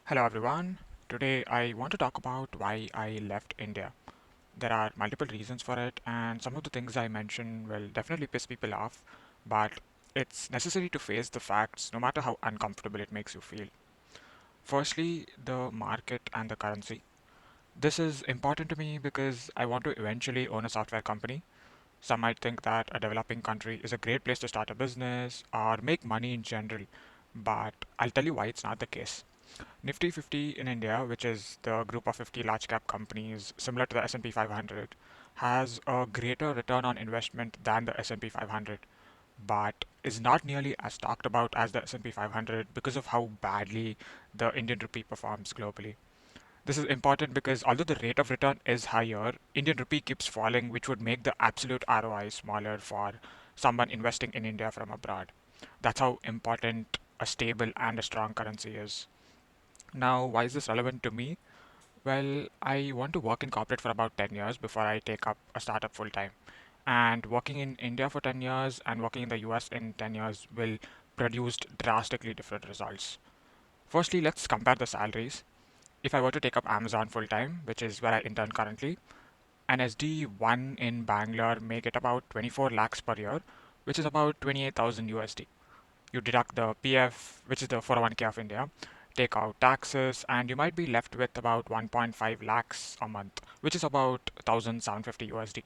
Hello everyone. Today I want to talk about why I left India. There are multiple reasons for it, and some of the things I mention will definitely piss people off, but it's necessary to face the facts no matter how uncomfortable it makes you feel. Firstly, the market and the currency. This is important to me because I want to eventually own a software company. Some might think that a developing country is a great place to start a business or make money in general, but I'll tell you why it's not the case. Nifty 50 in India, which is the group of 50 large cap companies similar to the S&P 500, has a greater return on investment than the S&P 500, but is not nearly as talked about as the S&P 500 because of how badly the Indian rupee performs globally. This is important because although the rate of return is higher, Indian rupee keeps falling, which would make the absolute ROI smaller for someone investing in India from abroad. That's how important a stable and a strong currency is. Now, why is this relevant to me? Well, I want to work in corporate for about 10 years before I take up a startup full time. And working in India for 10 years and working in the US in 10 years will produce drastically different results. Firstly, let's compare the salaries. If I were to take up Amazon full time, which is where I intern currently, an SD1 in Bangalore may get about 24 lakhs per year, which is about 28,000 USD. You deduct the PF, which is the 401k of India, take out taxes, and you might be left with about 1.5 lakhs a month, which is about 1,750 USD.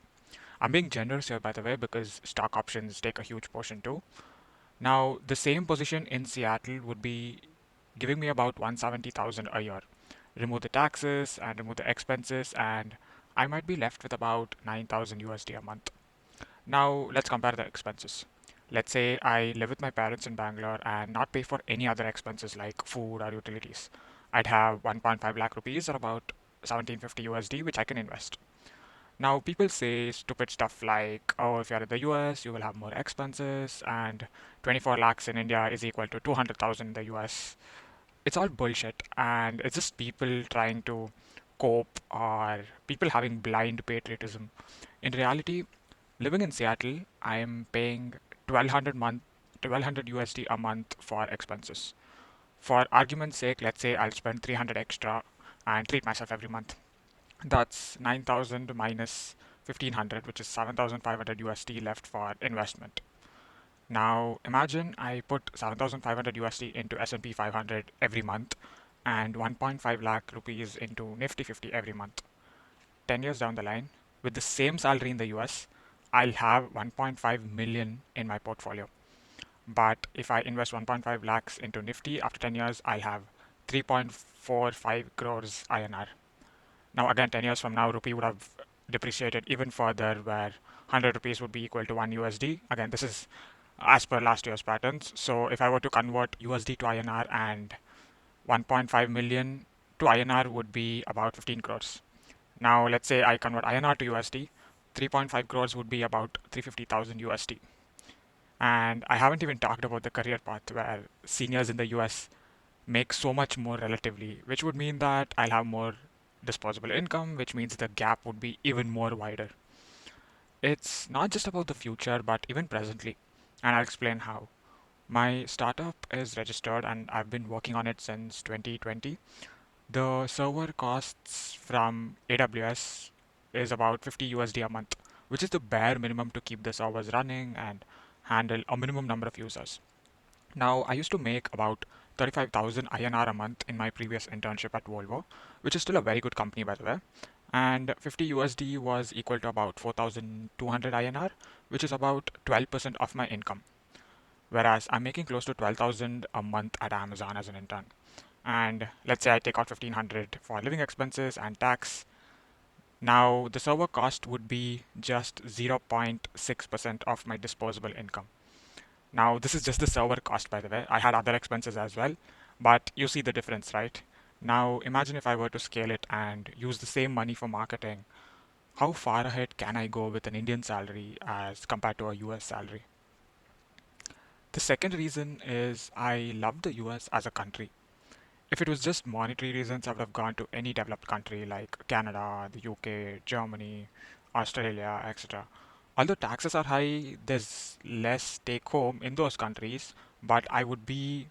I'm being generous here, by the way, because stock options take a huge portion too. Now, the same position in Seattle would be giving me about 170,000 a year. Remove the taxes and remove the expenses, and I might be left with about 9,000 USD a month. Now, let's compare the expenses. Let's say I live with my parents in Bangalore and not pay for any other expenses like food or utilities. I'd have 1.5 lakh rupees or about 1750 USD, which I can invest. Now, people say stupid stuff like, oh, if you're in the US, you will have more expenses, and 24 lakhs in India is equal to 200,000 in the US. It's all bullshit, and it's just people trying to cope or people having blind patriotism. In reality, living in Seattle, I am paying 1200 USD a month for expenses. For argument's sake, let's say I'll spend 300 extra and treat myself every month. That's 9,000 minus 1500, which is 7,500 USD left for investment. Now imagine I put 7,500 USD into S&P 500 every month and 1.5 lakh rupees into Nifty 50 every month. 10 years down the line, with the same salary in the US, I'll have 1.5 million in my portfolio. But if I invest 1.5 lakhs into Nifty after 10 years, I'll have 3.45 crores INR. Now, again, 10 years from now, rupee would have depreciated even further, where 100 rupees would be equal to 1 USD. Again, this is as per last year's patterns. So, if I were to convert USD to INR and 1.5 million to INR would be about 15 crores. Now, let's say I convert INR to USD, 3.5 crores would be about 350,000 USD. And I haven't even talked about the career path where seniors in the US make so much more relatively, which would mean that I'll have more disposable income, which means the gap would be even more wider. It's not just about the future, but even presently, and I'll explain how. My startup is registered and I've been working on it since 2020. The server costs from AWS is about 50 USD a month, which is the bare minimum to keep the servers running and handle a minimum number of users. Now, I used to make about 35,000 INR a month in my previous internship at Volvo, which is still a very good company, by the way. And 50 USD was equal to about 4,200 INR, which is about 12% of my income. Whereas I'm making close to 12,000 a month at Amazon as an intern. And let's say I take out 1,500 for living expenses and tax. Now, the server cost would be just 0.6% of my disposable income. Now, this is just the server cost, by the way. I had other expenses as well, but you see the difference, right? Now, imagine if I were to scale it and use the same money for marketing. How far ahead can I go with an Indian salary as compared to a US salary? The second reason is I love the US as a country. If it was just monetary reasons, I would have gone to any developed country like Canada, the UK, Germany, Australia, etc. Although taxes are high, there's less take home in those countries, but I would be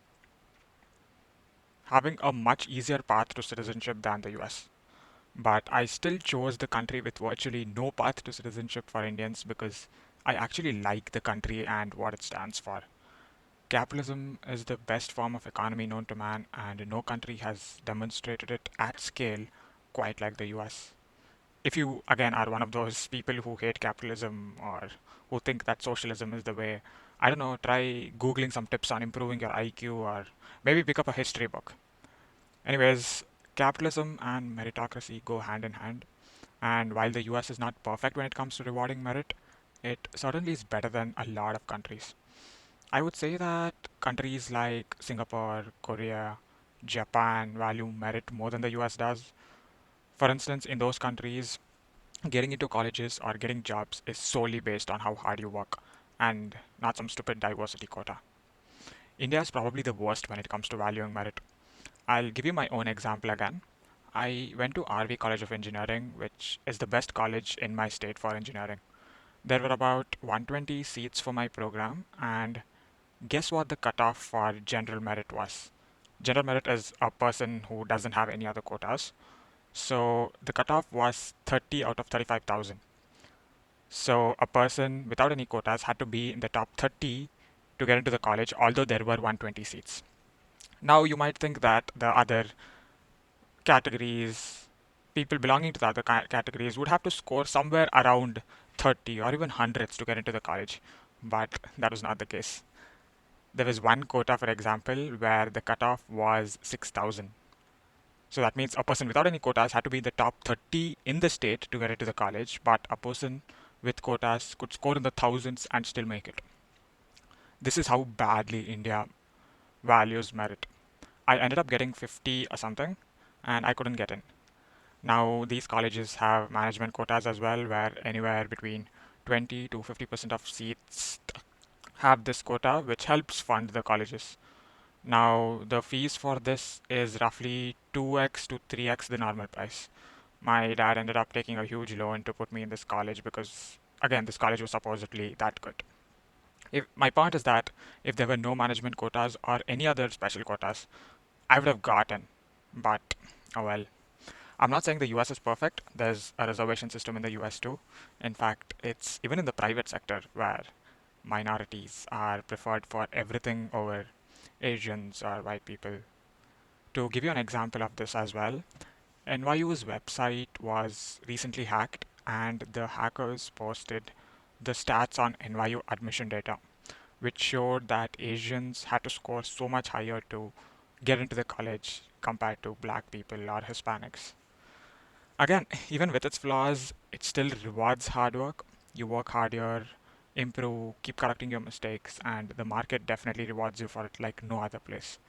having a much easier path to citizenship than the US. But I still chose the country with virtually no path to citizenship for Indians because I actually like the country and what it stands for. Capitalism is the best form of economy known to man, and no country has demonstrated it at scale quite like the US. If you, again, are one of those people who hate capitalism or who think that socialism is the way, I don't know, try Googling some tips on improving your IQ or maybe pick up a history book. Anyways, capitalism and meritocracy go hand in hand, and while the US is not perfect when it comes to rewarding merit, it certainly is better than a lot of countries. I would say that countries like Singapore, Korea, Japan value merit more than the US does. For instance, in those countries, getting into colleges or getting jobs is solely based on how hard you work and not some stupid diversity quota. India is probably the worst when it comes to valuing merit. I'll give you my own example again. I went to RV College of Engineering, which is the best college in my state for engineering. There were about 120 seats for my program, and guess what the cutoff for general merit was? General merit is a person who doesn't have any other quotas. So the cutoff was 30 out of 35,000. So a person without any quotas had to be in the top 30 to get into the college, although there were 120 seats. Now you might think that the other categories, people belonging to the other categories, would have to score somewhere around 30 or even hundreds to get into the college, but that was not the case. There was one quota, for example, where the cutoff was 6,000. So that means a person without any quotas had to be in the top 30 in the state to get into the college, but a person with quotas could score in the thousands and still make it. This is how badly India values merit. I ended up getting 50 or something, and I couldn't get in. Now, these colleges have management quotas as well, where anywhere between 20 to 50% of seats have this quota, which helps fund the colleges. Now, the fees for this is roughly 2x to 3x the normal price. My dad ended up taking a huge loan to put me in this college because, again, this college was supposedly that good. If my point is that if there were no management quotas or any other special quotas, I would have gotten. But oh well. I'm not saying the US is perfect. There's a reservation system in the US too. In fact, it's even in the private sector where minorities are preferred for everything over Asians or white people. To give you an example of this as well, NYU's website was recently hacked, and the hackers posted the stats on NYU admission data, which showed that Asians had to score so much higher to get into the college compared to black people or Hispanics. Again, even with its flaws, it still rewards hard work. You work harder, improve, keep correcting your mistakes, and the market definitely rewards you for it like no other place.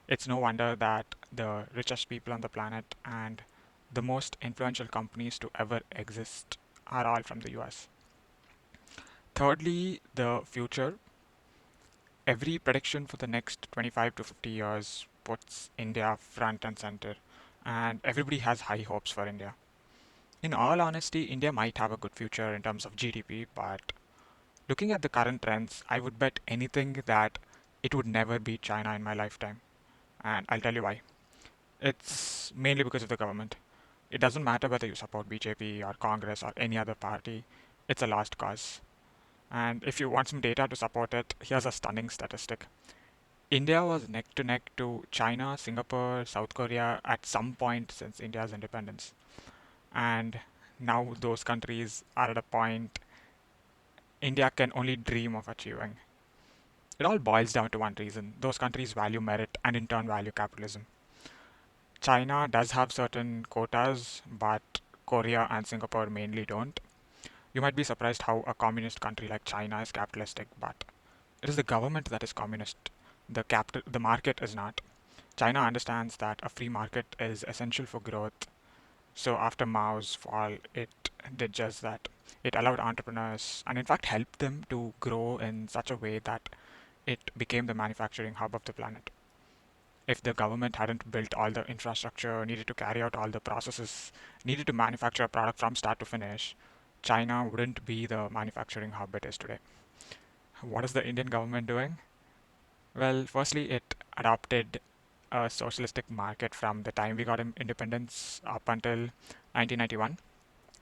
It's no wonder that the richest people on the planet and the most influential companies to ever exist are all from the US. Thirdly, the future. Every prediction for the next 25 to 50 years puts India front and center, and everybody has high hopes for India. In all honesty, India might have a good future in terms of GDP, but looking at the current trends, I would bet anything that it would never beat China in my lifetime. And I'll tell you why. It's mainly because of the government. It doesn't matter whether you support BJP or Congress or any other party, it's a lost cause. And if you want some data to support it, here's a stunning statistic. India was neck to neck to China, Singapore, South Korea at some point since India's independence. And now those countries are at a point India can only dream of achieving. It all boils down to one reason: those countries value merit and in turn value capitalism. China does have certain quotas, but Korea and Singapore mainly don't. You might be surprised how a communist country like China is capitalistic, but it is the government that is communist. The market is not. China understands that a free market is essential for growth. So after Mao's fall, it did just that. It allowed entrepreneurs and in fact helped them to grow in such a way that it became the manufacturing hub of the planet. If the government hadn't built all the infrastructure needed to carry out all the processes needed to manufacture a product from start to finish, China wouldn't be the manufacturing hub it is today. What is the Indian government doing? Well, firstly, it adopted a socialistic market from the time we got independence up until 1991,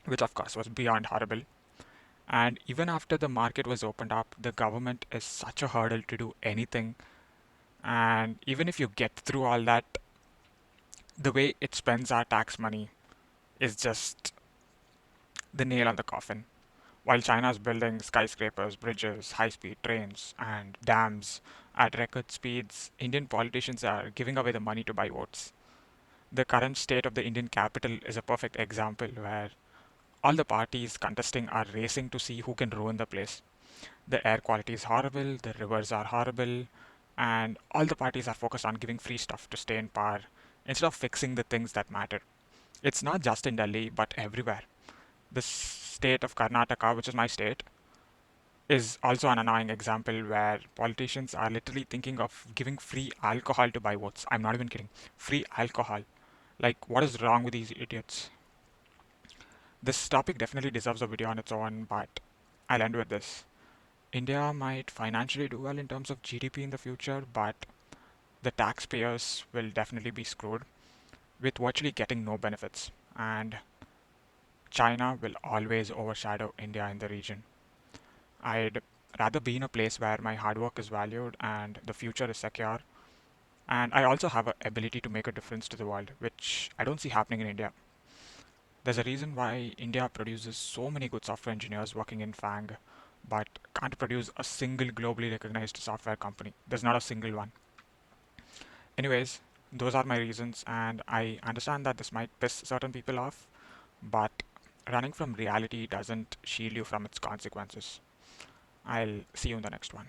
which of course was beyond horrible. And even after the market was opened up, the government is such a hurdle to do anything. And even if you get through all that, the way it spends our tax money is just the nail on the coffin. While China is building skyscrapers, bridges, high speed trains, and dams at record speeds, Indian politicians are giving away the money to buy votes. The current state of the Indian capital is a perfect example where all the parties contesting are racing to see who can ruin the place. The air quality is horrible, the rivers are horrible, and all the parties are focused on giving free stuff to stay in power instead of fixing the things that matter. It's not just in Delhi, but everywhere. The state of Karnataka, which is my state, is also an annoying example where politicians are literally thinking of giving free alcohol to buy votes. I'm not even kidding. Free alcohol. Like, what is wrong with these idiots? This topic definitely deserves a video on its own, but I'll end with this. India might financially do well in terms of GDP in the future, but the taxpayers will definitely be screwed with virtually getting no benefits. And China will always overshadow India in the region. I'd rather be in a place where my hard work is valued and the future is secure. And I also have an ability to make a difference to the world, which I don't see happening in India. There's a reason why India produces so many good software engineers working in FANG, but can't produce a single globally recognized software company. There's not a single one. Anyways, those are my reasons, and I understand that this might piss certain people off, but running from reality doesn't shield you from its consequences. I'll see you in the next one.